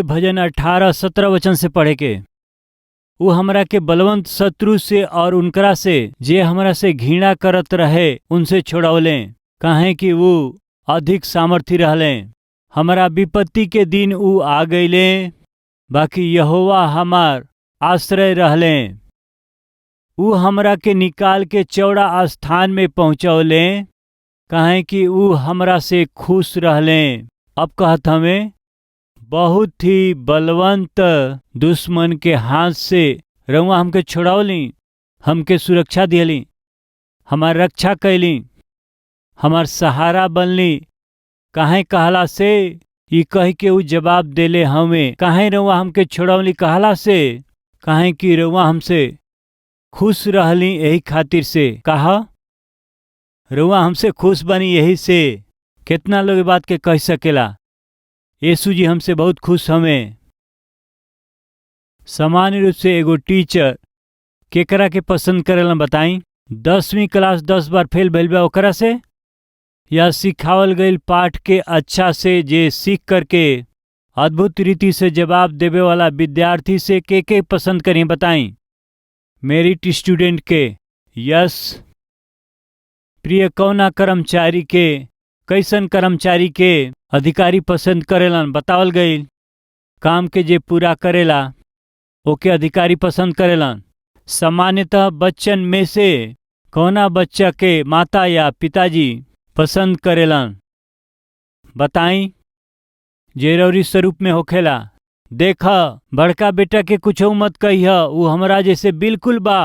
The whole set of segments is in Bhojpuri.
ये भजन 18-17 वचन से पढ़े के। वो हमरा के बलवंत शत्रु से और उनकरा से जे हमरा से घृणा करत रहे उनसे छोड़ौले, काहे कि वो अधिक सामर्थी रहले। हमारा विपत्ति के दिन ऊ आ गईले, बाकी यहोवा हमार आश्रय रहले। ऊ हमरा के निकाल के चौड़ा स्थान में पहुँचौले, काहे कि ऊ हमरा से खुश रहले। अब कहत हमें बहुत ही बलवंत दुश्मन के हाथ से रउआ हमके छोड़ौली, हमके सुरक्षा दियली, हमार रक्षा कैली, हमार सहारा बनली। काहे कहला से ई कह के ऊ जवाब देले हमें, काहे रउआ हमके छोड़ौली कहला से, काहे कि रउआ हमसे खुश रहली यही खातिर से। कहा रउआ हमसे खुश बनी यही से। कितना लोग बात के कह सकेला यीशु जी हमसे बहुत खुश हमें। सामान्य रूप से एगो टीचर केकरा के पसंद करेला बताई? 10वीं क्लास 10 बार फेल भइल बा ओकरा से, या सिखावल गईल पाठ के अच्छा से जे सीख करके अद्भुत रीति से जवाब देवे वाला विद्यार्थी से के पसंद करें बताई? मेरिट स्टूडेंट के? यस। प्रिय कौना कर्मचारी के, कैसन कर्मचारी के अधिकारी पसंद करेलन बतावल गईल? काम के जे पूरा करेला ओके अधिकारी पसंद करेलन। सामान्यतः बच्चन में से कौना बच्चा के माता या पिताजी पसंद करेलन बताई? जेरौरी स्वरूप में होखेला। देखा बड़का बेटा के कुछ मत कहिया, ऊ हमरा जैसे बिल्कुल बा।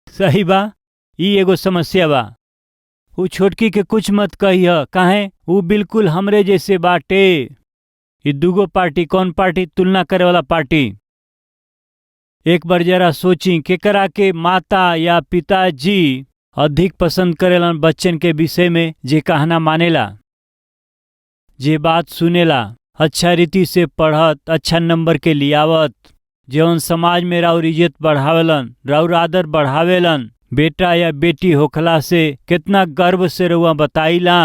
सही बा, ई एगो समस्या बा। ऊ छोटकी के कुछ मत कहिया, काहे? ऊ बिल्कुल हमरे जैसे बाटे। ये दूगो पार्टी कौन पार्टी? तुलना करे वाला पार्टी। एक बार जरा सोची केकरा के माता या पिताजी अधिक पसंद करेलन बच्चन के विषय में जे कहना मानेला, जे बात सुनेला, अच्छा रीति से पढ़त, अच्छा नंबर के लियावत, जौन समाज में राउर इज्जत बढ़ावेलन, राउर आदर बढ़ावेलन। बेटा या बेटी होखला से कितना गर्व से रउआ बताइला।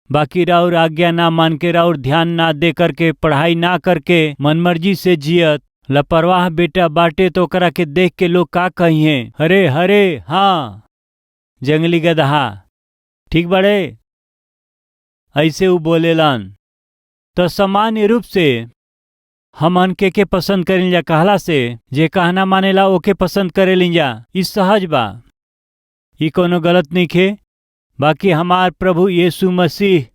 बाकी राउर आज्ञा ना मान के, राउर ध्यान ना दे करके, पढ़ाई ना करके मनमर्जी से जियत लापरवाह बेटा बाटे तो ओकरा के देख के लोग का कहिए? हरे हरे हाँ जंगली गदहा, ठीक बड़े, ऐसे ऊ बोलेलन। तो सामान्य रूप से हमन के पसंद करें जा कहला से जे कहना मानेला ओके पसंद करेलिन जा। ई सहज बा, ई कोनो गलत नहीं खे। बाकी हमार प्रभु यीशु मसीह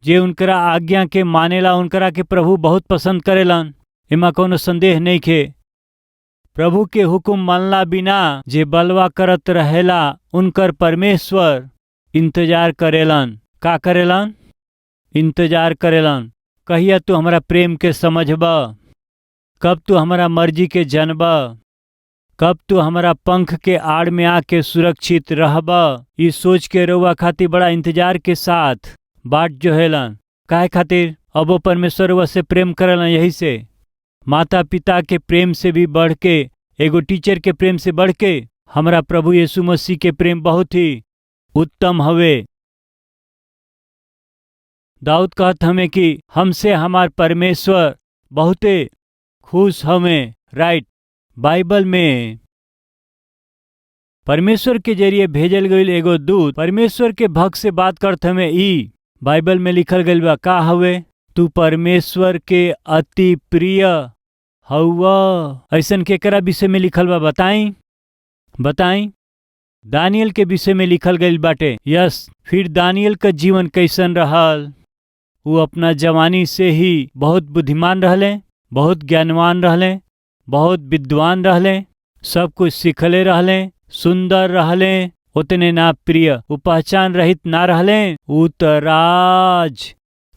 जे उनकरा आज्ञा के मानेला उनकरा के प्रभु बहुत पसंद करेलन, एमा कोनो संदेह नहीं खे। प्रभु के हुक्म मानला बिना जे बलवा करत रहेला उनकर परमेश्वर इंतजार करेलन। का करेलन? इंतजार करेलन। कहिया तू हमारा प्रेम के समझबा, कब तू हमारा मर्जी के जानबा, कब तू हमारा पंख के आड़ में आके सुरक्षित रहबा। ये सोच के रउआ खातिर बड़ा इंतजार के साथ बाट जोहेलन। काहे खातिर? अब वो परमेश्वर रउआ से प्रेम करेलन। यही से माता पिता के प्रेम से भी बढ़ के, एगो टीचर के प्रेम से बढ़ के हमारा प्रभु यीशु मसीह के प्रेम बहुत ही उत्तम हवे। दाऊद कहत हमें कि हमसे हमार परमेश्वर बहुते खुश हमें। राइट, बाइबल में परमेश्वर के जरिए भेजल गईल एगो दूत परमेश्वर के भक्त से बात करत हमें। ई बाइबल में लिखल गईल बा का हवे? तू परमेश्वर के अति प्रिय हौवा। ऐसन केकरा विषय में लिखल बा बताई? बताई? दानियल के विषय में लिखल गईल बाटे। यस। फिर दानियल का जीवन कैसन रहल? वो अपना जवानी से ही बहुत बुद्धिमान रहले, बहुत ज्ञानवान रहले, बहुत विद्वान रहले, सब कुछ सीखले रहले, सुंदर रहले, उतने ना प्रिय, वो पहचान रहित ना रहले, वो तो राज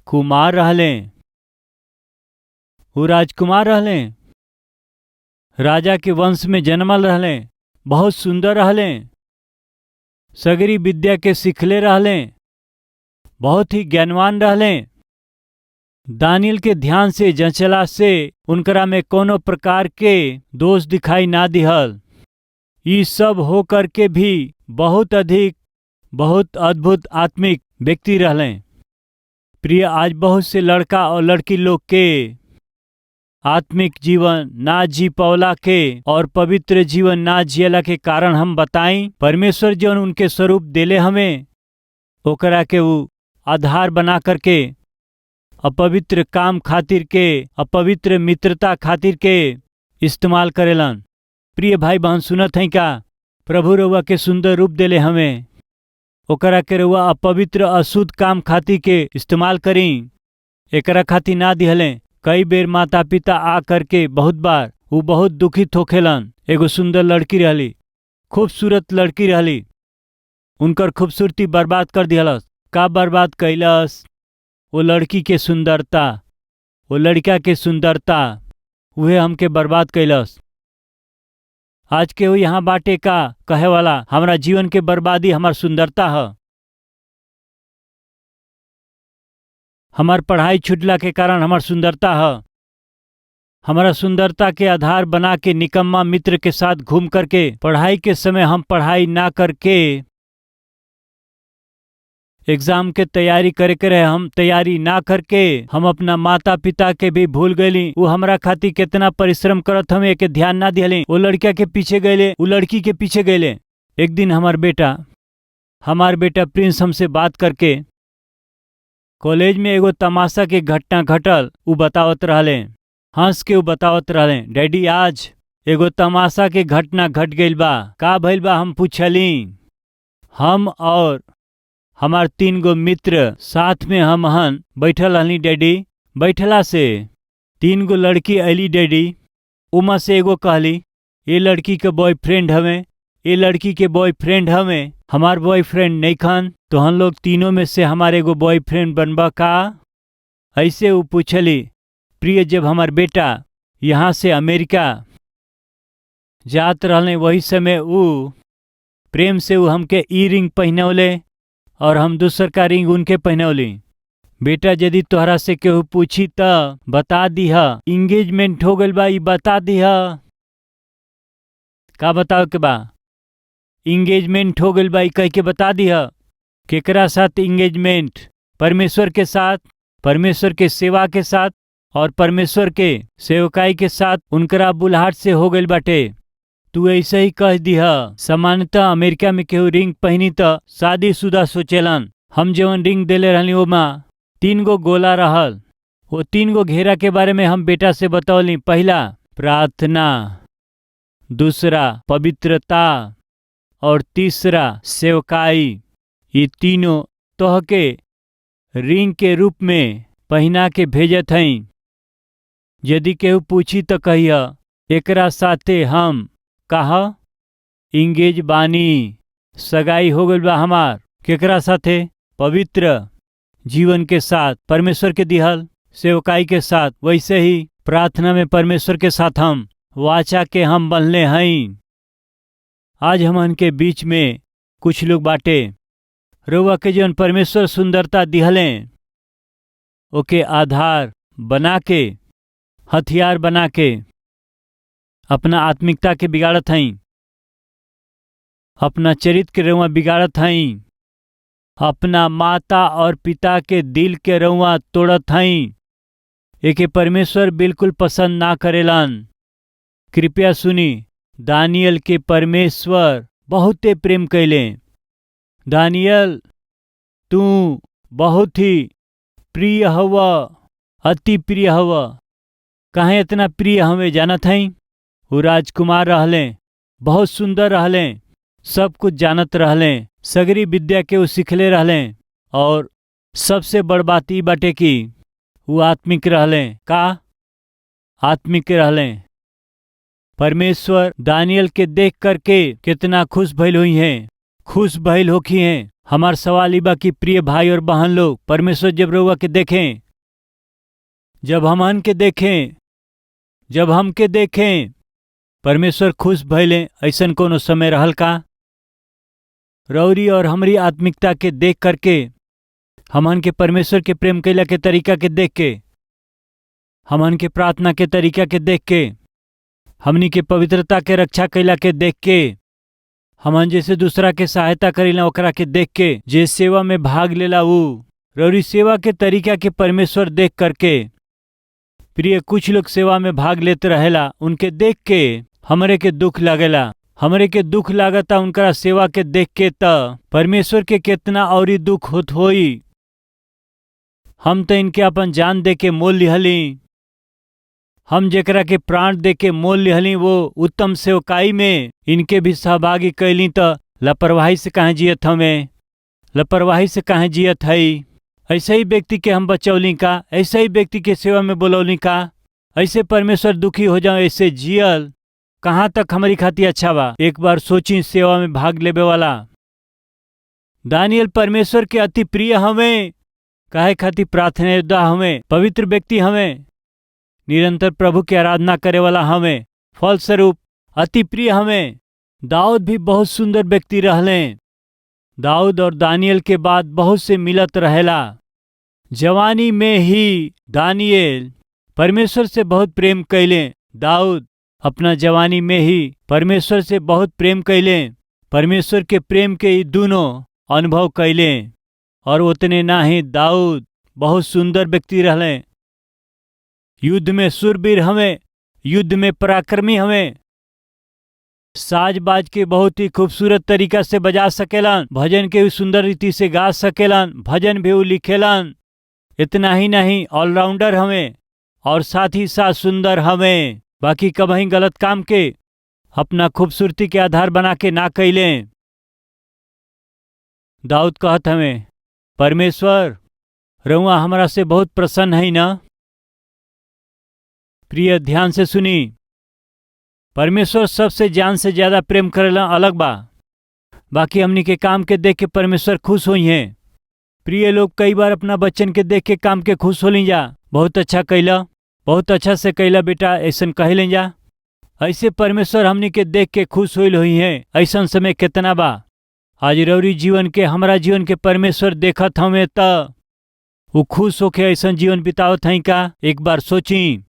कुमार रहले, वो राजकुमार रहले, राजा के वंश में जन्मल रहले, बहुत सुंदर रहले, सगरी विद्या के सीखले रहले, बहुत ही ज्ञानवान रहले। दानियल के ध्यान से जंचला से उनकरा में कोनो प्रकार के दोष दिखाई ना दिहल। ये सब हो करके भी बहुत अधिक, बहुत अद्भुत आत्मिक व्यक्ति रहले। प्रिय, आज बहुत से लड़का और लड़की लोग के आत्मिक जीवन ना जी पौला के और पवित्र जीवन ना जियला के कारण हम बताई परमेश्वर जौन उनके स्वरूप देले हमें ओकरा के वो आधार बना करके अपवित्र काम खातिर के, अपवित्र मित्रता खातिर के इस्तेमाल करेलन। प्रिय भाई बहन सुनत हैं का? प्रभु रउआ के सुंदर रूप देले हमें, ओकरा के रउआ अपवित्र अशुद्ध काम खातिर के इस्तेमाल करी, एकरा खातिर ना दिहले। कई बेर माता पिता आ करके बहुत बार वो बहुत दुखित होखेलन। एगो सुंदर लड़की रहली, खूबसूरत लड़की रहली, उनकर खूबसूरती बर्बाद कर दिहलस। का बर्बाद कैलस? वो लड़की के सुंदरता, वो लड़का के सुंदरता, वह हमके बर्बाद कैलस। आज के वो यहाँ बाटे का कहे वाला हमारा जीवन के बर्बादी हमार सुंदरता है। हमार पढ़ाई छूटला के कारण हमार सुंदरता है। हमारा सुंदरता के आधार बना के निकम्मा मित्र के साथ घूम करके पढ़ाई के समय हम पढ़ाई ना करके एग्जाम के तैयारी करे के रहे, हम तैयारी ना करके हम अपना माता पिता के भी भूल गईली। वो हमरा खातिर कितना परिश्रम करत हम एक ध्यान ना दिहले। वो लड़का के पीछे गईले, वो लड़की के पीछे गईले। एक दिन हमार बेटा प्रिंस हमसे बात करके कॉलेज में एगो तमाशा के घटना घटल उ बतावत रहले, हंस के उ बतावत रहले, डैडी आज एगो तमाशा के घटना घट गइल बा। का भइल बा? हम पूछली। हम और हमार 3 गो मित्र साथ में हमहन बैठल रहनी डैडी। बैठला से 3 गो लड़की अली डैडी। उमा से एगो कहली ये लड़की के बॉयफ्रेंड हमें, ये लड़की के बॉयफ्रेंड हमें, हमार बॉयफ्रेंड नहीं खान, तो हम लोग तीनों में से हमारे एगो बॉयफ्रेंड बनबा का? ऐसे वो पूछली। प्रिय, जब हमार बेटा यहाँ से अमेरिका जात रहले वही समय वो प्रेम से वो हमके ई रिंग पहनौले और हम दूसर का रिंग उनके पहनौली। बेटा यदि तोहरा से केहू पूछी त बता दीहा इंगेजमेंट हो गइल बा, ई बता दीहा। का बताओ के बा? इंगेजमेंट हो गइल बा ई कह के बता दीहा। केकरा साथ इंगेजमेंट? परमेश्वर के साथ, परमेश्वर के सेवा के साथ और परमेश्वर के सेवकाई के साथ उनकरा बुलाहट से हो गइल बाटे। तू ऐसे ही कह दीहा। सामान्यतः अमेरिका में केहू रिंग पहनी त शादीशुदा सोचेलन। हम जवन रिंग देले रहनी ओमा 3 गो गोला रहल। वो 3 गो घेरा के बारे में हम बेटा से बतौली। पहला प्रार्थना, दूसरा पवित्रता और तीसरा सेवकाई। ये तीनों तोहके रिंग के रूप में पहना के भेजत हई। यदि केहू पूछी तो कहिया एकरा साथे हम कहा इंगेज बानी, सगाई हो गइल बा हमार। केकरा साथे? पवित्र जीवन के साथ, परमेश्वर के दिहल सेवकाई के साथ। वैसे ही प्रार्थना में परमेश्वर के साथ हम वाचा के हम बंधले हई। आज हमन के बीच में कुछ लोग बाटे रउआ के जौन परमेश्वर सुंदरता दिहले ओके आधार बना के, हथियार बना के अपना आत्मिकता के बिगाड़त हई, अपना चरित्र के रउआ बिगाड़त हई, अपना माता और पिता के दिल के रउआ तोड़त हई। एके परमेश्वर बिल्कुल पसंद ना करेलन। कृपया सुनी, दानियल के परमेश्वर बहुते प्रेम कैले। दानियल तू बहुत ही प्रिय हवा, अति प्रिय हवा। काहे इतना प्रिय हमें जानत हई? वो राजकुमार रहले, बहुत सुंदर रहले, सब कुछ जानत रहले, सगरी विद्या के वो सिखले रहले और सबसे बड़ बात ई बाटे कि वो आत्मिक रहले। का? आत्मिक रहले। परमेश्वर दानियल के देख करके कितना खुश भइल हुई हैं, खुश भइल होखी हैं। हमार सवाल ई बा कि प्रिय भाई और बहन लोग, परमेश्वर जब रउआ के देखें, जब हमन के देखें, जब हमके देखें, परमेश्वर खुश भइले ऐसन कोनो समय रहल का? रौरी और हमरी आत्मिकता के देख करके, हमन के परमेश्वर के प्रेम कैला के तरीका के देख के, हमन के प्रार्थना के तरीका के देख के, हमनी के पवित्रता के रक्षा कैला के देख के, हमन जैसे दूसरा के सहायता करेला ओकरा के देख के, जे सेवा में भाग लेला वो रौरी सेवा के तरीका के परमेश्वर देख करके प्रिय कुछ लोग सेवा में भाग लेते रहेला, उनके देख के हमरे के दुख लागेला। हमरे के दुख लागता उनकरा सेवा के देख के त परमेश्वर के कितना औरी दुख होत होई। हम तो इनके अपन जान दे के मोल लिहली, हम जेकरा के प्राण दे के मोल लिहली वो उत्तम सेवकाई में इनके भी सहभागी कैली त लापरवाही से काहे जियत हमें, लापरवाही से काहे जियत हई। ऐसे ही व्यक्ति के हम बचौली का, ऐसे ही व्यक्ति के सेवा में बोलौली का, ऐसे परमेश्वर दुखी हो जाओ। ऐसे जियल कहाँ तक हमारी खातिर अच्छा बा। एक बार सोची सेवा में भाग लेवे वाला दानियल परमेश्वर के अति प्रिय हमें, काहे खातिर प्रार्थना योद्धा हमें, पवित्र व्यक्ति हमें, निरंतर प्रभु की आराधना करे वाला हमें, फलस्वरूप अति प्रिय हमें। दाऊद भी बहुत सुंदर व्यक्ति रहले। दाऊद और दानियल के बाद बहुत से मिलत रहेला। जवानी में ही दानियल परमेश्वर से बहुत प्रेम कैले। दाऊद अपना जवानी में ही परमेश्वर से बहुत प्रेम कैले, परमेश्वर के प्रेम के ये दोनों अनुभव कैले। और उतने ना ही दाऊद बहुत सुंदर व्यक्ति रहले, युद्ध में शूरवीर हमें, युद्ध में पराक्रमी हमें, साज बाज के बहुत ही खूबसूरत तरीका से बजा सकेलन, भजन के भी सुंदर रीति से गा सकेलन, भजन भी वो लिखेलन। इतना ही नहीं ऑलराउंडर हमें और साथ ही साथ सुंदर हमें। बाकी कभी गलत काम के अपना खूबसूरती के आधार बना के ना कैले। दाऊद कहत हमें परमेश्वर रउआ हमरा से बहुत प्रसन्न है ना। प्रिय ध्यान से सुनी, परमेश्वर सबसे जान से ज्यादा प्रेम करेला अलग बा, बाकी हमनी के काम के देख के परमेश्वर खुश हुई हैं। प्रिय लोग कई बार अपना बच्चन के देख के काम के खुश हो ली जा, बहुत अच्छा कैला, बहुत अच्छा से कैला बेटा, ऐसा कह लें जा। ऐसे परमेश्वर हमनी के देख के खुश हुई हैं। ऐसा समय कितना बा आज रौरी जीवन के, हमारा जीवन के परमेश्वर देखत हमें त वो खुश होके ऐसा जीवन बितावत हैं का। एक बार सोची,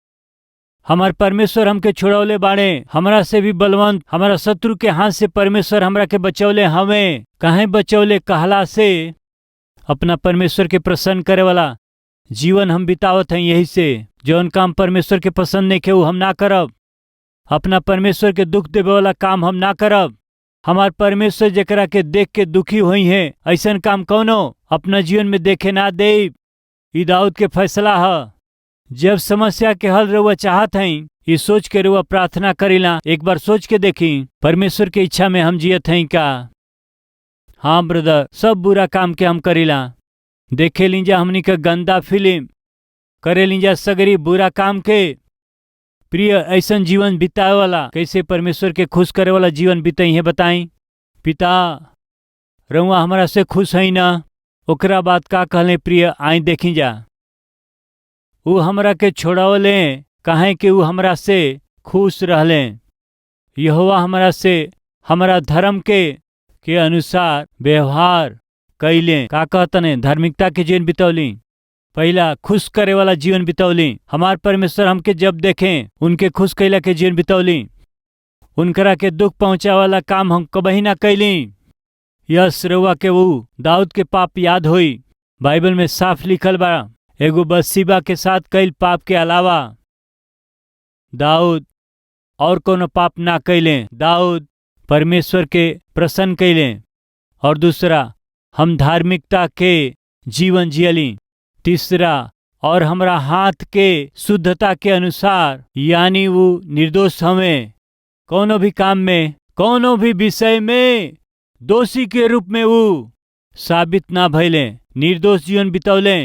हमार परमेश्वर हमके छुड़ौले बाड़े, हमरा से भी बलवंत, हमारा शत्रु के हाथ से परमेश्वर हमरा के बचौले हमें। काहे बचौले कहला से अपना परमेश्वर के प्रसन्न करे वाला जीवन हम बितावत हैं। यही से जौन काम परमेश्वर के पसंद नहीं के वो हम ना करब, अपना परमेश्वर के दुख देवे वाला काम हम ना करब। हमार परमेश्वर जेकरा के देख के दुखी हुई हैं ऐसा काम कौनो अपना जीवन में देखे ना दे। ई दाऊद के फैसला है। जब समस्या के हल रउआ चाहत हैं, ये सोच के रउआ प्रार्थना करीला। एक बार सोच के देखी परमेश्वर के इच्छा में हम जियत हैं का। हाँ ब्रदर, सब बुरा काम के हम करीला। देखे लीजा हमनी का गंदा फिल्म, करे लीजा सगरी बुरा काम के। प्रिय ऐसा जीवन बिताए वाला कैसे परमेश्वर के खुश करे वाला जीवन बिताई है बताई। पिता रउआ हमारा से खुश है ना। ओकरा बात का कहले प्रिय आई देखी जा, वो हमरा के छोड़ावले काहे कि वो हमरा से खुश रहले। यहोवा हमरा से हमारा धर्म के अनुसार व्यवहार कैले। का कहतने धार्मिकता के जीवन बितौली, पहला खुश करे वाला जीवन बितौली। हमार परमेश्वर हमके जब देखें उनके खुश कैला के जीवन बितौली। उनकरा के दुख पहुंचा वाला काम हम कभी ना कैली। यस रउआ के वो दाऊद के पाप याद होई। बाइबल में साफ लिखल बा, एगो बत्सीबा के साथ कैल पाप के अलावा दाऊद और कोनो पाप ना कैले। दाऊद परमेश्वर के प्रसन्न कैले। और दूसरा, हम धार्मिकता के जीवन जियली। तीसरा, और हमरा हाथ के शुद्धता के अनुसार, यानी वो निर्दोष हमें कोनो भी काम में, कोनो भी विषय में दोषी के रूप में वो साबित ना भइले। निर्दोष जीवन बितौले,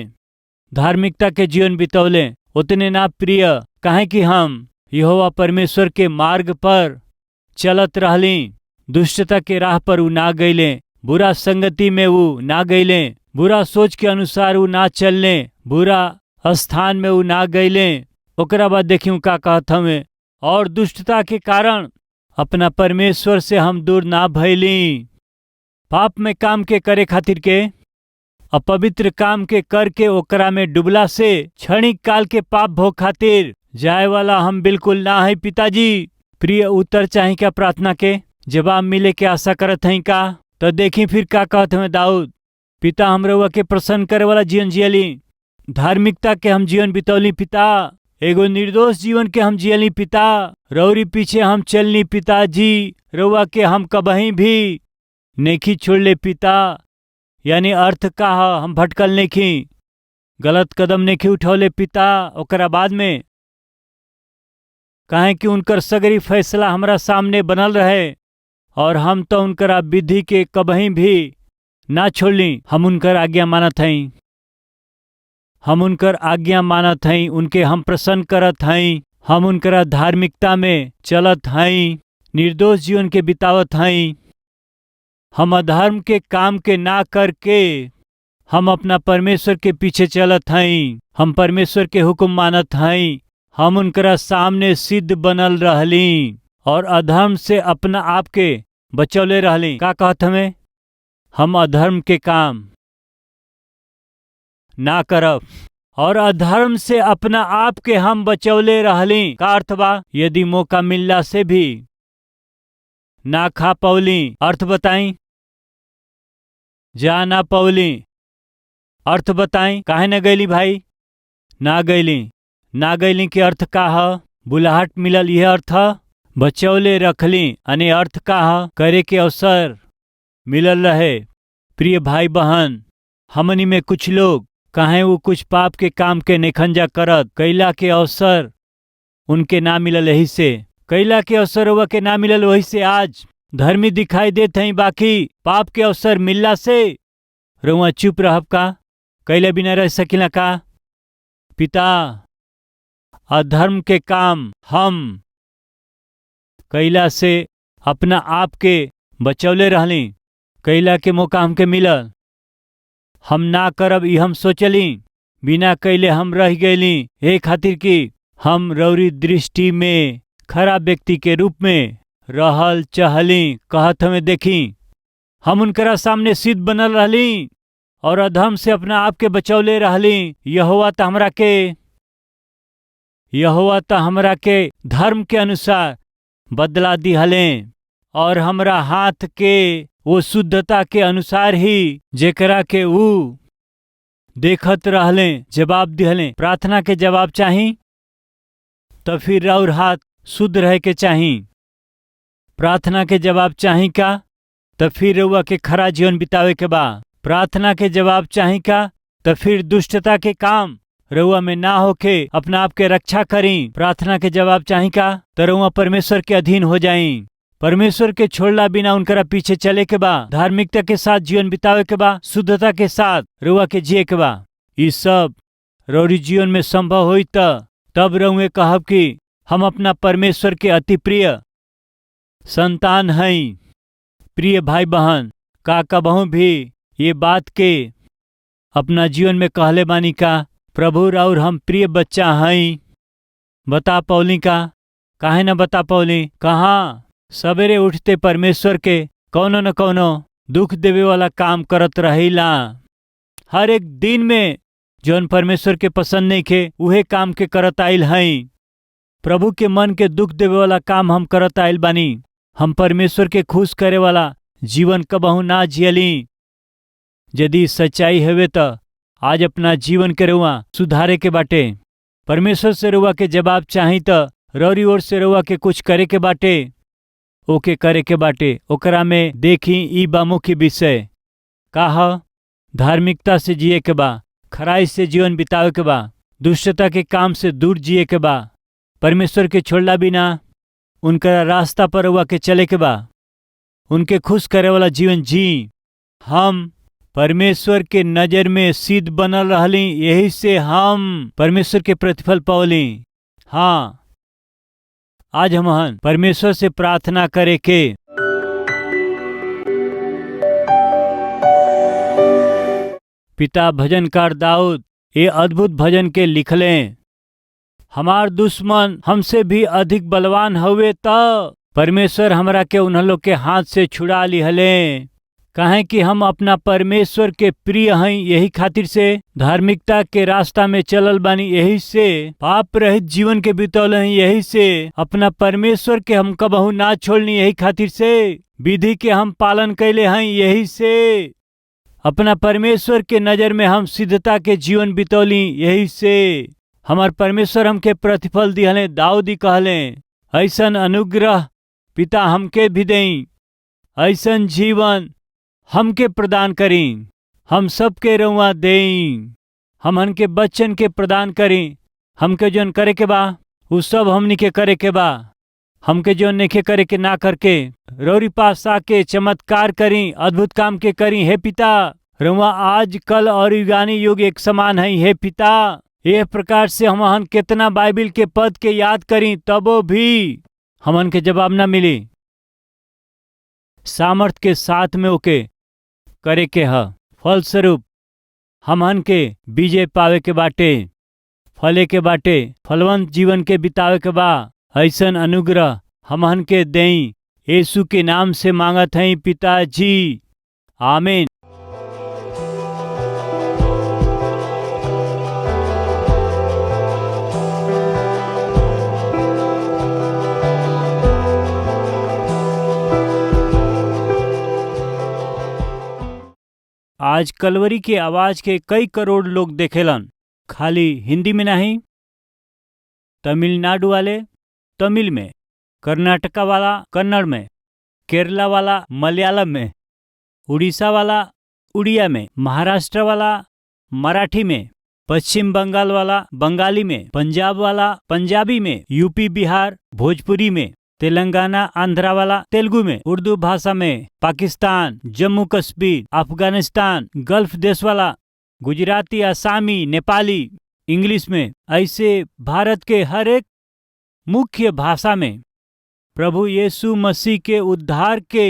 धार्मिकता के जीवन बितौले। उतने ना प्रिय, काहे कि हम यहोवा परमेश्वर के मार्ग पर चलत रहली। दुष्टता के राह पर वो ना गईले, बुरा संगति में वो ना गईले, बुरा सोच के अनुसार वो ना चलने, बुरा स्थान में वो ना गईले। ओकरा बाद देखियो का कहत हमें, और दुष्टता के कारण अपना परमेश्वर से हम दूर ना भइली। पाप में काम के करे खातिर के, अपवित्र काम के करके ओकरा में डुबला से क्षणिक काल के पाप भोग खातिर जाए वाला हम बिल्कुल ना है पिताजी। प्रिय उत्तर चाहे क्या प्रार्थना के जवाब मिले के आशा करत हैं का। तो देखी फिर का कहत हमें दाऊद, पिता हम रउआ के प्रसन्न करे वाला जीवन जियली, धार्मिकता के हम जीवन बितौली पिता, एगो निर्दोष जीवन के हम जियली पिता, रौरी पीछे हम चलनी पिताजी, रउआ के हम कबहीं भी नेखी छोड़ले पिता। यानी अर्थ का हम भटकल नेखी, गलत कदम नेखी उठौले पिता। ओकरा बाद में काहे कि उनकर सगरी फैसला हमरा सामने बनल रहे और हम तो उनकर विधि के कबहीं भी ना छोड़ली। हम उनकर आज्ञा मानत हई, हम उनकर आज्ञा मानत हई, उनके हम प्रसन्न करत हई, हम उनकर धार्मिकता में चलत हई, निर्दोष जीवन के बितावत हई। हम अधर्म के काम के ना करके हम अपना परमेश्वर के पीछे चलत हई, हम परमेश्वर के हुक्म मानत हई, हम उनकरा सामने सिद्ध बनल रहली और अधर्म से अपना आप के बचौले रहली। का कहत हमें? हम अधर्म के काम ना करब और अधर्म से अपना आप के हम बचौले रहली। का अर्थ बा? यदि मौका मिलला से भी ना खा पौली। अर्थ बताई? जा ना पौली। अर्थ बताई? काहे न गईली भाई? ना गईली। ना गईली के अर्थ का ह? बुलाहट मिलल, यह अर्थ ह। बचौले रखली अने अर्थ का ह? करे के अवसर मिलल रहे। प्रिय भाई बहन, हमनी में कुछ लोग काहे वो कुछ पाप के काम के निखंजा करत, कैला के अवसर उनके ना मिलल, यही से कैला के अवसर हुआ के ना मिलल, वही से आज धर्मी दिखाई देत हई। बाकी पाप के अवसर मिलला से रउआ चुप रहब का? कैले बिना रह सकिला का? पिता, अधर्म के काम हम कैला से अपना आप के बचौले रहली, कैला के मौका हमके मिलल, हम ना करब ई हम सोचली, बिना कैले हम रह गईली। ए खातिर कि हम रौरी दृष्टि में खराब व्यक्ति के रूप में रहल चहली। कहत हमें देखी, हम उनकरा सामने सिद्ध बनल रहली और अधर्म से अपना आप के बचौले रहली। यहोवा त हमरा के धर्म के अनुसार बदला दिहले और हमरा हाथ के वो शुद्धता के अनुसार ही जेकरा के ऊ देखत रहले जवाब दिहले। प्रार्थना के जवाब चाही तो फिर और हाथ शुद्ध रहे के चाही। प्रार्थना के जवाब चाही का तो फिर रउआ के खरा जीवन बितावे के बा। प्रार्थना के जवाब चाही का तो फिर दुष्टता के काम रउआ में ना होके अपना आप के रक्षा करी। प्रार्थना के जवाब चाही का तो रउआ परमेश्वर के अधीन हो जाई। परमेश्वर के छोड़ला बिना उनकरा पीछे चले के बा, धार्मिकता के साथ जीवन बितावे के बा, शुद्धता के साथ रउआ के जिए के बा। ई सब रौरी जीवन में संभव होई तब रउए कहब कि हम अपना परमेश्वर के अति प्रिय संतान हई। प्रिय भाई बहन, का कबहू भी ये बात के अपना जीवन में कहले बानी का प्रभु और हम प्रिय बच्चा हई? बता पौली का? काहे न बता पौली? कहाँ सवेरे उठते परमेश्वर के कौनो न कौनो दुख देवे वाला काम करत रहिला। हर एक दिन में जौन परमेश्वर के पसंद नहीं के उहे काम के करत आइल हई। प्रभु के मन के दुख देवे वाला काम हम करत आइल बानी। हम परमेश्वर के खुश करे वाला जीवन कबहू ना जियली। यदि सच्चाई हवे त आज अपना जीवन के रुआ सुधारे के बाटे। परमेश्वर से रुआ के जवाब चाही त रौरी ओर से रुआ के कुछ करे के बाटे, ओके करे के बाटे। ओकरा में देखी ई बा मुख्य विषय का ह? धार्मिकता से जिए के बा, खराई से जीवन बितावे के बा, दुष्टता के काम से दूर जिए के बा, परमेश्वर के छोड़ला बिना उनका रास्ता पर रुआ के चले के बा, उनके खुश करे वाला जीवन जी। हम परमेश्वर के नजर में सिद्ध बनल रहली, यही से हम परमेश्वर के प्रतिफल पौली। हाँ, आज हम परमेश्वर से प्रार्थना करे के पिता भजनकार दाऊद ये अद्भुत भजन के लिखले। हमार दुश्मन हमसे भी अधिक बलवान हुए त परमेश्वर हमरा के उन्ह लोग के हाथ से छुड़ा लिहले। काहे कि हम अपना परमेश्वर के प्रिय हई, यही खातिर से धार्मिकता के रास्ता में चलल बानी, यही से पाप रहित जीवन के बितौल हई, यही से अपना परमेश्वर के हम कबहू ना छोड़नी, यही खातिर से विधि के हम पालन कैले हई, यही से अपना परमेश्वर के नजर में हम सिद्धता के जीवन बितौली। यही से हमार परमेश्वर हमके प्रतिफल दिहले। दाऊदी कहले ऐसन अनुग्रह पिता हमके भी दें, ऐसन जीवन हमके प्रदान करी। हम सबके रउआ दें, हमन के बच्चन के प्रदान करी। हमके जोन करे के बा उ सब हमनी के करे के बा। हमके जोन नेखे करे के ना करके रौरी पास आके चमत्कार करी, अद्भुत काम के करी। हे पिता, रउआ आज कल और युगानी युग एक समान है। हे पिता, यह प्रकार से हमन कितना बाइबिल के पद के याद करी तबो भी हमन के जवाब ना मिली। सामर्थ के साथ में ओके करे के ह। फलस्वरूप हमन के विजय पावे के बाटे, फले के बाटे, फलवंत जीवन के बितावे के बा। ऐसन अनुग्रह हमन के देई, यीशु के नाम से मांगत हैं पिताजी, आमीन। आज कलवरी के आवाज के कई करोड़ लोग देखेलन, खाली हिंदी में नहीं, तमिलनाडु वाले तमिल में, कर्नाटका वाला कन्नड़ में, केरला वाला मलयालम में, उड़ीसा वाला उड़िया में, महाराष्ट्र वाला मराठी में, पश्चिम बंगाल वाला बंगाली में, पंजाब वाला पंजाबी में, यूपी बिहार भोजपुरी में, तेलंगाना आंध्रा वाला तेलुगु में, उर्दू भाषा में, पाकिस्तान, जम्मू कश्मीर, अफगानिस्तान, गल्फ देश वाला गुजराती, आसामी, नेपाली, इंग्लिश में, ऐसे भारत के हर एक मुख्य भाषा में प्रभु यीशु मसीह के उद्धार के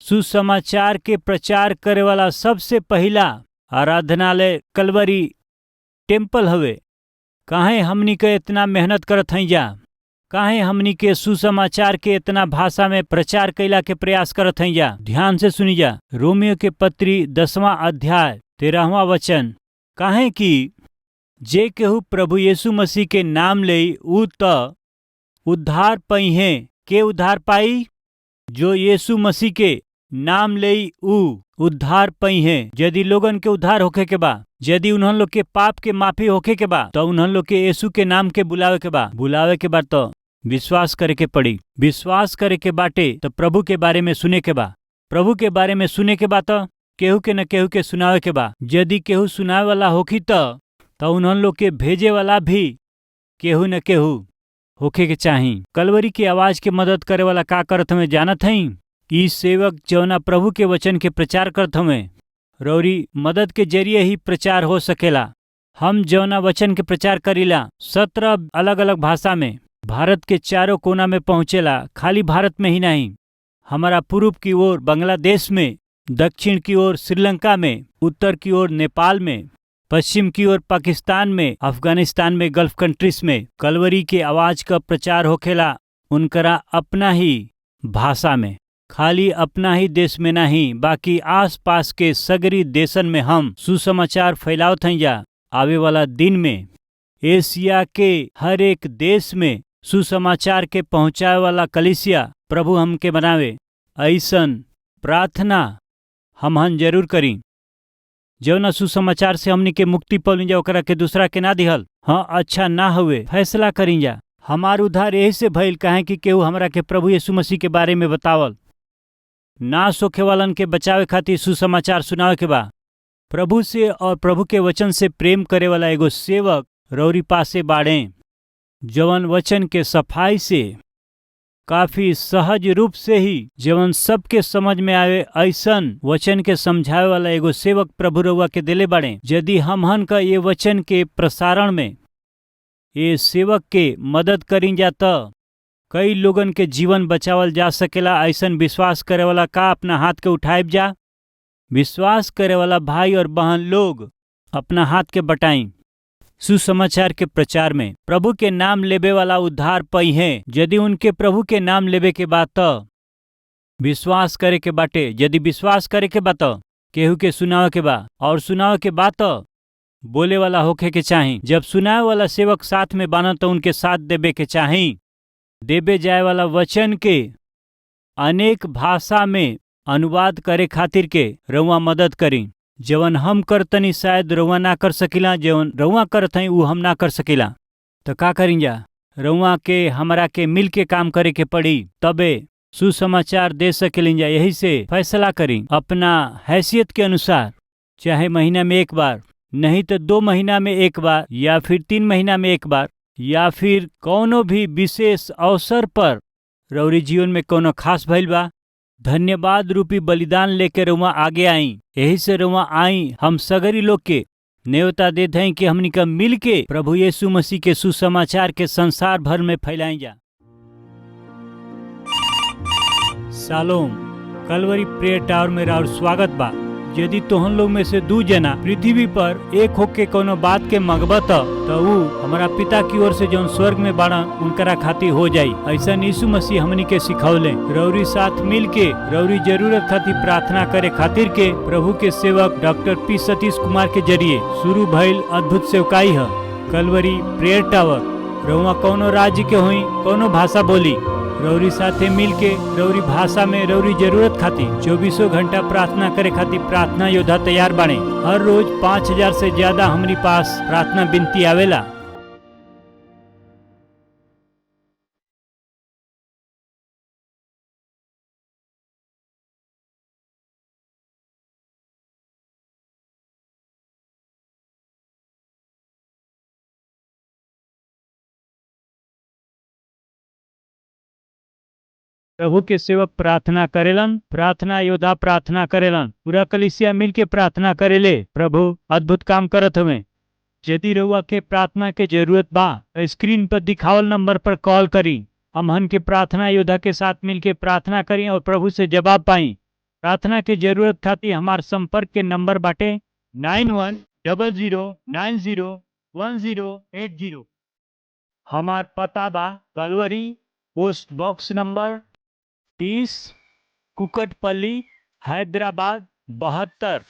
सुसमाचार के प्रचार करे वाला सबसे पहला आराधनालय कलवरी टेम्पल हवे। काहे हमनी के इतना मेहनत करत हई जा, काहे हमनी के सुसमाचार के इतना भाषा में प्रचार कैला के प्रयास करत हई जा। ध्यान से सुनी जा, रोमियो के पत्री 10वां अध्याय 13वां वचन। काहे कि जे केहू प्रभु यीशु मसीह के नाम लेई ऊ त उद्धार पाई है। के उद्धार पाई? जो यीशु मसीह के नाम लेई ऊ उद्धार पाई है। यदि लोगन के उद्धार होखे के बा, यदि उन्हन लोग के पाप के माफी होखे के बा, तो उन्हन लोग के यीशु के नाम के बुलावे के बा। बुलावे के बा तो विश्वास करे के पड़ी। विश्वास करे के बाटे तो प्रभु के बारे में सुने के बा। प्रभु के बारे में सुने के बा तो केहू के न केहू के सुनावे के बा। यदि केहू सुनावे वाला होखी तो उन्हन लोग के भेजे वाला भी केहू न केहू होखे के चाही। कलवरी की आवाज के मदद करे वाला का करत हमें जानत हई? ई सेवक जौना प्रभु के वचन के प्रचार करत हमें, रौरी मदद के जरिए ही प्रचार हो सकेला। हम जौना वचन के प्रचार करीला 17 अलग अलग भाषा में भारत के चारों कोना में पहुँचेला। खाली भारत में ही नहीं, हमारा पूर्व की ओर बांग्लादेश में, दक्षिण की ओर श्रीलंका में, उत्तर की ओर नेपाल में, पश्चिम की ओर पाकिस्तान में, अफगानिस्तान में, गल्फ कंट्रीज में कलवरी के आवाज का प्रचार होखेला। उनकरा अपना ही भाषा में, खाली अपना ही देश में नहीं, बाकी आस पास के सगरी देशन में हम सुसमाचार फैलावत हई जा। आवे वाला दिन में एशिया के हर एक देश में सुसमाचार के पहुँचाए वाला कलीसिया प्रभु हमके बनावे, ऐसन प्रार्थना हमहन जरूर करी। जौना सुसमाचार से हमनी के मुक्ति पौली जा ओकरा के दूसरा के ना दिहल, हाँ अच्छा ना हुए फैसला करी जा। हमार उद्धार यही से भइल काहे कि केहू हमरा के प्रभु यीशु मसीह के बारे में बतावल। नाश होखे वालन के बचावे खातिर सुसमाचार सुनावे के बा। प्रभु से और प्रभु के वचन से प्रेम करे वाला एगो सेवक रौरी पासे बाड़े, जवन वचन के सफाई से काफी सहज रूप से ही जवन सबके समझ में आवे ऐसन वचन के समझावे वाला एगो सेवक प्रभु रउआ के देले बाड़े। यदि हमहन का ये वचन के प्रसारण में ये सेवक के मदद करी जा त कई लोगन के जीवन बचावल जा सकेला। ऐसन विश्वास करे वाला का अपना हाथ के उठाइब जा। विश्वास करे वाला भाई और बहन लोग अपना हाथ के बटाई। सुसमाचार के प्रचार में प्रभु के नाम लेबे वाला उद्धार पाई है। यदि उनके प्रभु के नाम लेबे के बात विश्वास करे के बाटे, यदि विश्वास करे के बात केहू के सुनावे के बा, और सुनावे के बात बोले वाला होखे के चाही। जब सुनावे वाला सेवक साथ में बाना तो उनके साथ देबे के चाही। देबे जाए वाला वचन के अनेक भाषा में अनुवाद करे खातिर के रउआ मदद करी। जवन हम करतनी शायद रउआ ना कर सकीला, जवन रउआ करत हई उ हम ना कर सकीला। तो का करी जा? रउआ के हमरा के मिल के काम करे के पड़ी, तबे सुसमाचार दे सकेलिन जा। यही से फैसला करी अपना हैसियत के अनुसार, चाहे महीना में एक बार, नहीं तो 2 महीना में एक बार, या फिर 3 महीना में एक बार, या फिर कोनो भी विशेष अवसर पर रउरी जीवन में कोनो खास भइल बा, धन्यवाद रूपी बलिदान लेके रउआ आगे आई। यही से रउआ आई, हम सगरी लोग के न्योता देते हैं कि हमनी का मिल के प्रभु यीशु मसीह के सुसमाचार के संसार भर में फैलाई जा। शालोम। कलवरी प्रेयर टावर में राउर स्वागत बा। यदि तोहन लोग में से 2 जना पृथ्वी पर एक होके कोनो बात के मंगबत तो ऊ हमारा पिता की ओर से जौन स्वर्ग में बाड़ा उनकरा खातिर हो जाई। ऐसा यीशु मसीह हमनी के सिखौले। रउरी साथ मिल के रउरी जरूरत खातिर प्रार्थना करे खातिर के प्रभु के सेवक डॉक्टर पी सतीश कुमार के जरिए शुरू भइल अद्भुत सेवकाई है कलवरी प्रेयर टावर। रउआ कोनो राज्य के होई, कोनो भाषा बोली, रउरी साथे मिल के रउरी भाषा में रउरी जरूरत खातिर 24 घंटा प्रार्थना करे खातिर प्रार्थना योद्धा तैयार बाणे। हर रोज 5000 से ज्यादा हमारी पास प्रार्थना विनती आवेला। प्रभु के सेवक प्रार्थना करेलन, प्रार्थना योद्धा प्रार्थना करेलन, पूरा कलीसिया मिल के प्रार्थना करेले। प्रभु अद्भुत काम करत हमें। यदि रउआ के प्रार्थना के जरूरत बा तो स्क्रीन पर दिखावल नंबर पर कॉल करी। हमहन के प्रार्थना योद्धा के साथ मिल के प्रार्थना करी और प्रभु से जवाब पाई। प्रार्थना के जरूरत खातिर हमार संपर्क के नंबर बाटे 9100901080। हमार पता बा Calvary post box number 30 Kukatpally Hyderabad 72।